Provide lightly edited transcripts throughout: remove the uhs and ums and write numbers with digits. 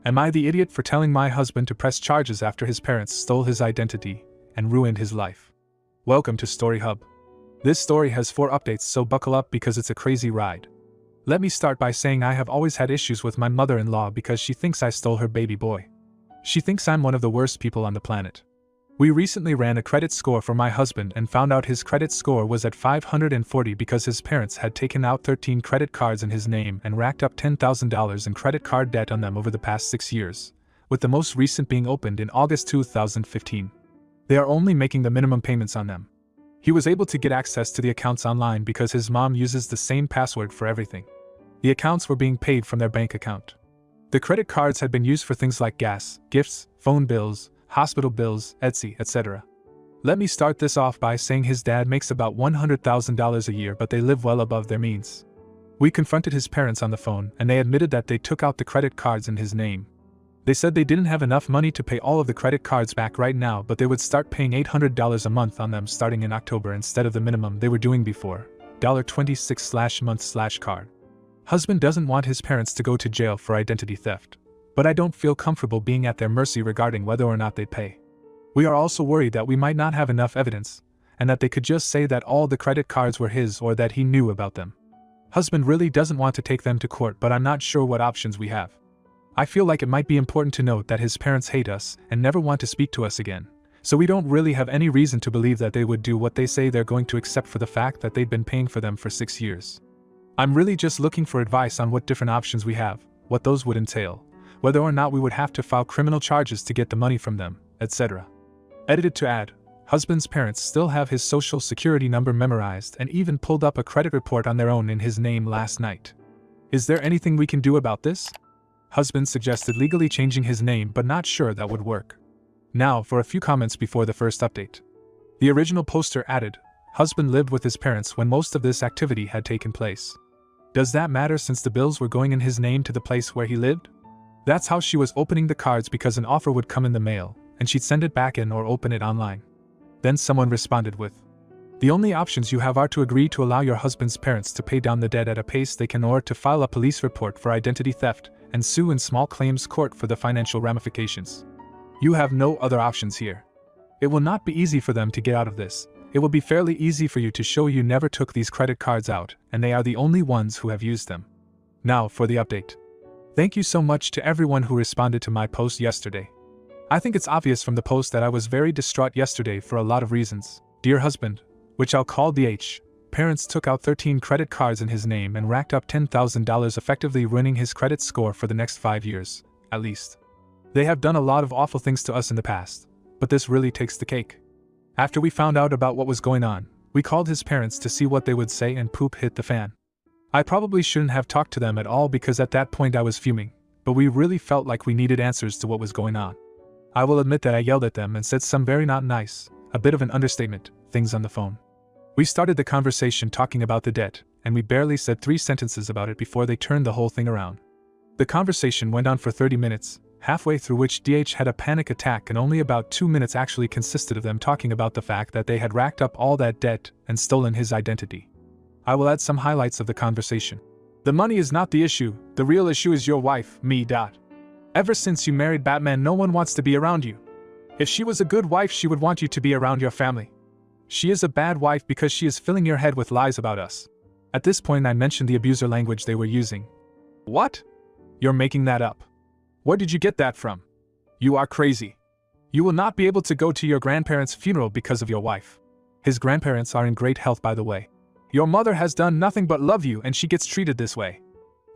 Am I the idiot for telling my husband to press charges after his parents stole his identity and ruined his life? Welcome to Story Hub. This story has 4 updates, so buckle up because it's a crazy ride. Let me start by saying I have always had issues with my mother-in-law because she thinks I stole her baby boy. She thinks I'm one of the worst people on the planet. We recently ran a credit score for my husband and found out his credit score was at 540 because his parents had taken out 13 credit cards in his name and racked up $10,000 in credit card debt on them over the past 6 years, with the most recent being opened in August 2015. They are only making the minimum payments on them. He was able to get access to the accounts online because his mom uses the same password for everything. The accounts were being paid from their bank account. The credit cards had been used for things like gas, gifts, phone bills, hospital bills, etc. Let me start this off by saying his dad makes about $100,000 a year, but they live well above their means. We confronted his parents on the phone, and they admitted that they took out the credit cards in his name. They said they didn't have enough money to pay all of the credit cards back right now, but they would start paying $800 a month on them starting in October instead of the minimum they were doing before, $26/month/card. Husband doesn't want his parents to go to jail for identity theft, but I don't feel comfortable being at their mercy regarding whether or not they pay. We are also worried that we might not have enough evidence, and that they could just say that all the credit cards were his or that he knew about them. Husband really doesn't want to take them to court, but I'm not sure what options we have. I feel like it might be important to note that his parents hate us and never want to speak to us again, so we don't really have any reason to believe that they would do what they say they're going to, except for the fact that they've been paying for them for 6 years. I'm really just looking for advice on what different options we have, what those would entail, whether or not we would have to file criminal charges to get the money from them, etc. Edited to add, husband's parents still have his social security number memorized and even pulled up a credit report on their own in his name last night. Is there anything we can do about this? Husband suggested legally changing his name, but not sure that would work. Now for a few comments before the first update. The original poster added, husband lived with his parents when most of this activity had taken place. Does that matter since the bills were going in his name to the place where he lived? That's how she was opening the cards, because an offer would come in the mail, and she'd send it back in or open it online. Then someone responded with, the only options you have are to agree to allow your husband's parents to pay down the debt at a pace they can, or to file a police report for identity theft and sue in small claims court for the financial ramifications. You have no other options here. It will not be easy for them to get out of this. It will be fairly easy for you to show you never took these credit cards out, and they are the only ones who have used them. Now for the update. Thank you so much to everyone who responded to my post yesterday. I think it's obvious from the post that I was very distraught yesterday for a lot of reasons. Dear husband, which I'll call DH, parents took out 13 credit cards in his name and racked up $10,000, effectively ruining his credit score for the next 5 years, at least. They have done a lot of awful things to us in the past, but this really takes the cake. After we found out about what was going on, we called his parents to see what they would say, and poop hit the fan. I probably shouldn't have talked to them at all because at that point I was fuming, but we really felt like we needed answers to what was going on. I will admit that I yelled at them and said some very not nice, a bit of an understatement, things on the phone. We started the conversation talking about the debt, and we barely said 3 sentences about it before they turned the whole thing around. The conversation went on for 30 minutes, halfway through which DH had a panic attack, and only about 2 minutes actually consisted of them talking about the fact that they had racked up all that debt and stolen his identity. I will add some highlights of the conversation. The money is not the issue, the real issue is your wife, me. Ever since you married Batman, no one wants to be around you. If she was a good wife, she would want you to be around your family. She is a bad wife because she is filling your head with lies about us. At this point I mentioned the abuser language they were using. What? You're making that up. Where did you get that from? You are crazy. You will not be able to go to your grandparents' funeral because of your wife. His grandparents are in great health, by the way. Your mother has done nothing but love you, and she gets treated this way.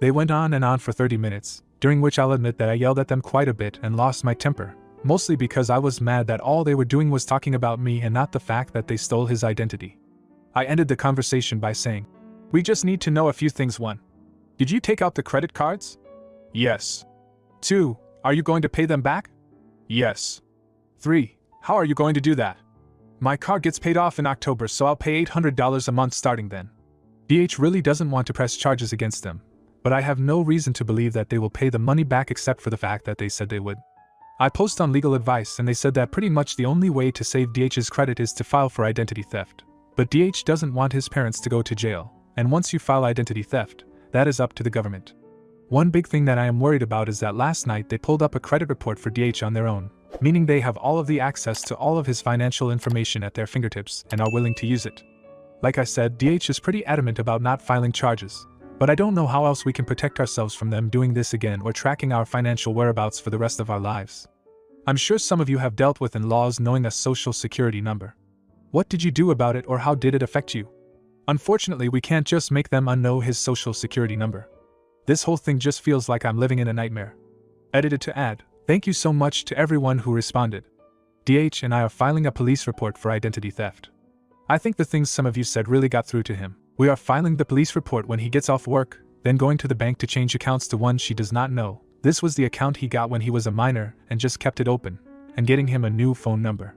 They went on and on for 30 minutes, during which I'll admit that I yelled at them quite a bit and lost my temper, mostly because I was mad that all they were doing was talking about me and not the fact that they stole his identity. I ended the conversation by saying, we just need to know a few things. 1. Did you take out the credit cards? Yes. 2. Are you going to pay them back? Yes. 3. How are you going to do that? My car gets paid off in October, so I'll pay $800 a month starting then. DH really doesn't want to press charges against them, but I have no reason to believe that they will pay the money back except for the fact that they said they would. I post on legal advice and they said that pretty much the only way to save DH's credit is to file for identity theft. But DH doesn't want his parents to go to jail, and once you file identity theft, that is up to the government. One big thing that I am worried about is that last night they pulled up a credit report for DH on their own, meaning they have all of the access to all of his financial information at their fingertips and are willing to use it. Like I said, DH is pretty adamant about not filing charges, but I don't know how else we can protect ourselves from them doing this again or tracking our financial whereabouts for the rest of our lives. I'm sure some of you have dealt with in-laws knowing a social security number. What did you do about it, or how did it affect you? Unfortunately, we can't just make them unknow his social security number. This whole thing just feels like I'm living in a nightmare. Edited to add, thank you so much to everyone who responded. DH and I are filing a police report for identity theft. I think the things some of you said really got through to him. We are filing the police report when he gets off work, then going to the bank to change accounts to one she does not know. This was the account he got when he was a minor and just kept it open, and getting him a new phone number.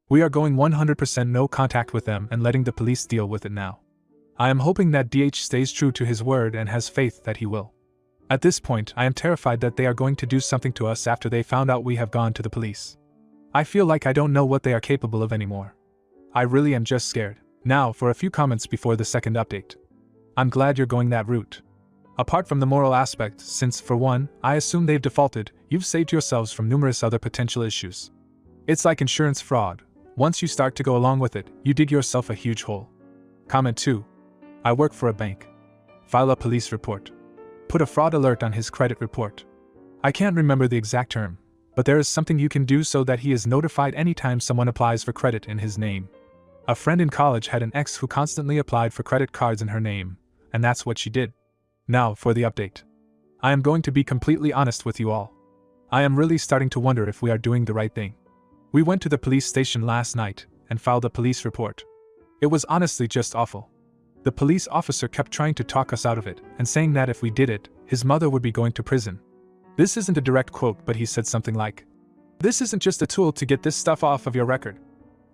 We are going 100% no contact with them and letting the police deal with it now. I am hoping that DH stays true to his word and has faith that he will. At this point, I am terrified that they are going to do something to us after they found out we have gone to the police. I feel like I don't know what they are capable of anymore. I really am just scared. Now, for a few comments before the second update. I'm glad you're going that route. Apart from the moral aspect, since, for one, I assume they've defaulted, you've saved yourselves from numerous other potential issues. It's like insurance fraud. Once you start to go along with it, you dig yourself a huge hole. Comment 2. I work for a bank. File a police report. Put a fraud alert on his credit report. I can't remember the exact term, but there is something you can do so that he is notified anytime someone applies for credit in his name. A friend in college had an ex who constantly applied for credit cards in her name, and that's what she did. Now for the update. I am going to be completely honest with you all. I am really starting to wonder if we are doing the right thing. We went to the police station last night and filed a police report. It was honestly just awful. The police officer kept trying to talk us out of it and saying that if we did it, his mother would be going to prison. This isn't a direct quote, but he said something like, "This isn't just a tool to get this stuff off of your record.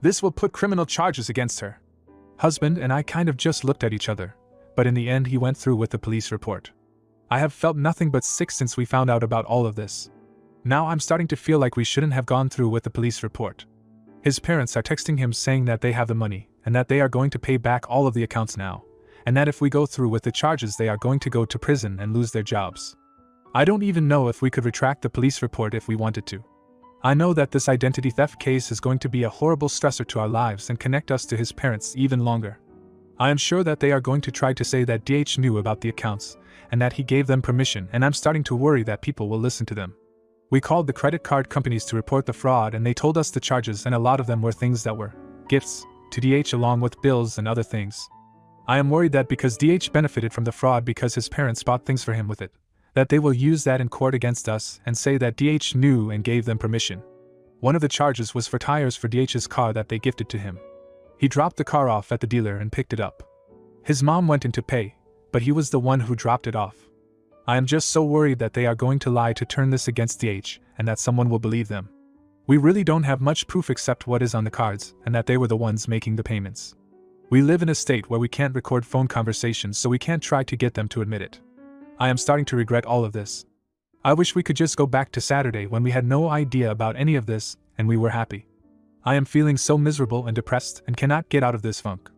This will put criminal charges against her." Husband and I kind of just looked at each other, but in the end he went through with the police report. I have felt nothing but sick since we found out about all of this. Now I'm starting to feel like we shouldn't have gone through with the police report. His parents are texting him saying that they have the money, and that they are going to pay back all of the accounts now, and that if we go through with the charges they are going to go to prison and lose their jobs. I don't even know if we could retract the police report if we wanted to. I know that this identity theft case is going to be a horrible stressor to our lives and connect us to his parents even longer. I am sure that they are going to try to say that DH knew about the accounts, and that he gave them permission, and I'm starting to worry that people will listen to them. We called the credit card companies to report the fraud, and they told us the charges, and a lot of them were things that were gifts to DH along with bills and other things. I am worried that because DH benefited from the fraud because his parents bought things for him with it, that they will use that in court against us and say that DH knew and gave them permission. One of the charges was for tires for DH's car that they gifted to him. He dropped the car off at the dealer and picked it up. His mom went in to pay, but he was the one who dropped it off. I am just so worried that they are going to lie to turn this against DH, and that someone will believe them. We really don't have much proof except what is on the cards, and that they were the ones making the payments. We live in a state where we can't record phone conversations, so we can't try to get them to admit it. I am starting to regret all of this. I wish we could just go back to Saturday when we had no idea about any of this, and we were happy. I am feeling so miserable and depressed and cannot get out of this funk.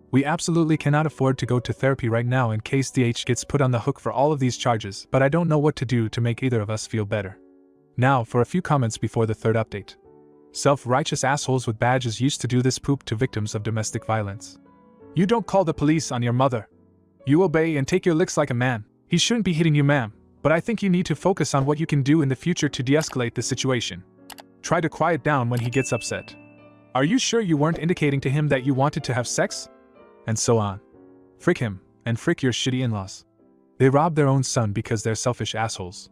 We absolutely cannot afford to go to therapy right now in case DH gets put on the hook for all of these charges, but I don't know what to do to make either of us feel better. Now for a few comments before the third update. Self-righteous assholes with badges used to do this poop to victims of domestic violence. You don't call the police on your mother. You obey and take your licks like a man. He shouldn't be hitting you, ma'am, but I think you need to focus on what you can do in the future to de-escalate the situation. Try to quiet down when he gets upset. Are you sure you weren't indicating to him that you wanted to have sex? And so on. Frick him, and frick your shitty in-laws. They robbed their own son because they're selfish assholes.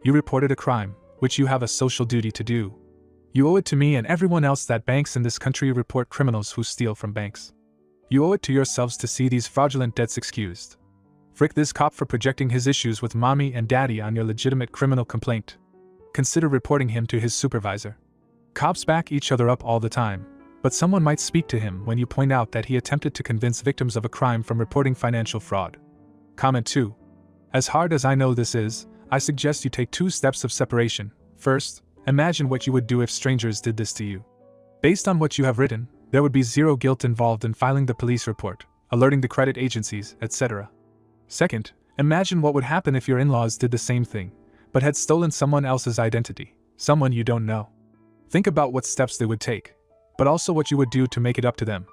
You reported a crime, which you have a social duty to do. You owe it to me and everyone else that banks in this country report criminals who steal from banks. You owe it to yourselves to see these fraudulent debts excused. Frick this cop for projecting his issues with mommy and daddy on your legitimate criminal complaint. Consider reporting him to his supervisor. Cops back each other up all the time, but someone might speak to him when you point out that he attempted to convince victims of a crime from reporting financial fraud. Comment 2. As hard as I know this is, I suggest you take 2 steps of separation. First, imagine what you would do if strangers did this to you. Based on what you have written, there would be zero guilt involved in filing the police report, alerting the credit agencies, etc. Second, Imagine what would happen if your in-laws did the same thing, but had stolen someone else's identity, someone you don't know. Think about what steps they would take, but also what you would do to make it up to them.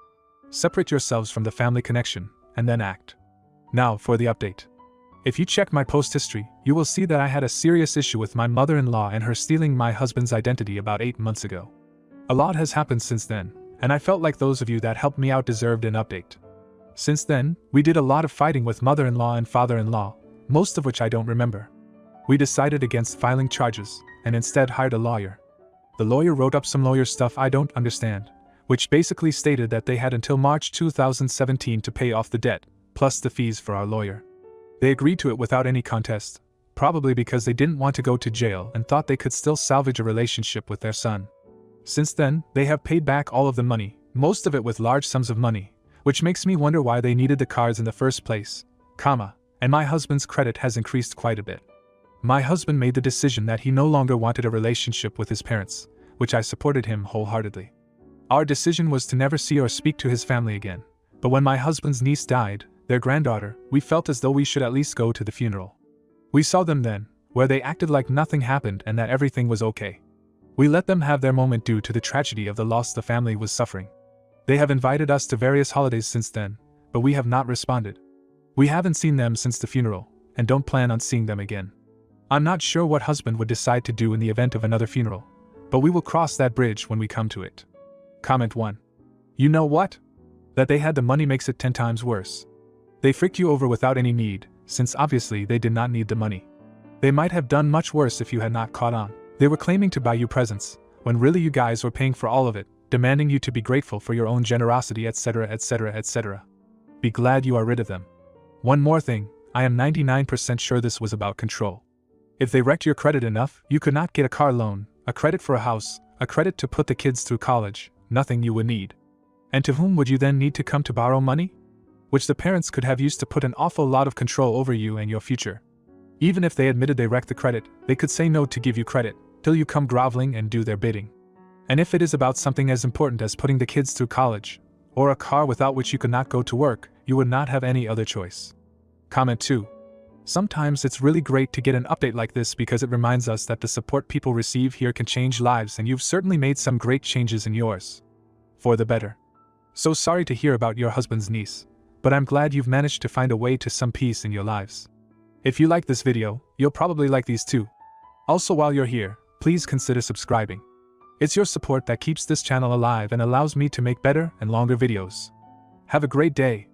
Separate yourselves from the family connection, and then act. Now for the update. If you check my post history, you will see that I had a serious issue with my mother-in-law and her stealing my husband's identity about 8 months ago. A lot has happened since then, and I felt like those of you that helped me out deserved an update. Since then, we did a lot of fighting with mother-in-law and father-in-law, most of which I don't remember. We decided against filing charges, and instead hired a lawyer. The lawyer wrote up some lawyer stuff I don't understand, which basically stated that they had until March 2017 to pay off the debt, plus the fees for our lawyer. They agreed to it without any contest, probably because they didn't want to go to jail and thought they could still salvage a relationship with their son. Since then, they have paid back all of the money, most of it with large sums of money, which makes me wonder why they needed the cards in the first place, and my husband's credit has increased quite a bit. My husband made the decision that he no longer wanted a relationship with his parents, which I supported him wholeheartedly. Our decision was to never see or speak to his family again, but when my husband's niece died, their granddaughter, we felt as though we should at least go to the funeral. We saw them then, where they acted like nothing happened and that everything was okay. We let them have their moment due to the tragedy of the loss the family was suffering. They have invited us to various holidays since then, but we have not responded. We haven't seen them since the funeral, and don't plan on seeing them again. I'm not sure what husband would decide to do in the event of another funeral, but we will cross that bridge when we come to it. Comment 1. You know what? That they had the money makes it 10 times worse. They fricked you over without any need, since obviously they did not need the money. They might have done much worse if you had not caught on. They were claiming to buy you presents, when really you guys were paying for all of it, demanding you to be grateful for your own generosity, etc., etc., etc. Be glad you are rid of them. One more thing, I am 99% sure this was about control. If they wrecked your credit enough, you could not get a car loan, a credit for a house, a credit to put the kids through college, nothing you would need. And to whom would you then need to come to borrow money? Which the parents could have used to put an awful lot of control over you and your future. Even if they admitted they wrecked the credit, they could say no to give you credit, till you come groveling and do their bidding. And if it is about something as important as putting the kids through college, or a car without which you could not go to work, you would not have any other choice. Comment 2. Sometimes it's really great to get an update like this because it reminds us that the support people receive here can change lives, and you've certainly made some great changes in yours. For the better. So sorry to hear about your husband's niece, but I'm glad you've managed to find a way to some peace in your lives. If you like this video, you'll probably like these too. Also, while you're here, please consider subscribing. It's your support that keeps this channel alive and allows me to make better and longer videos. Have a great day.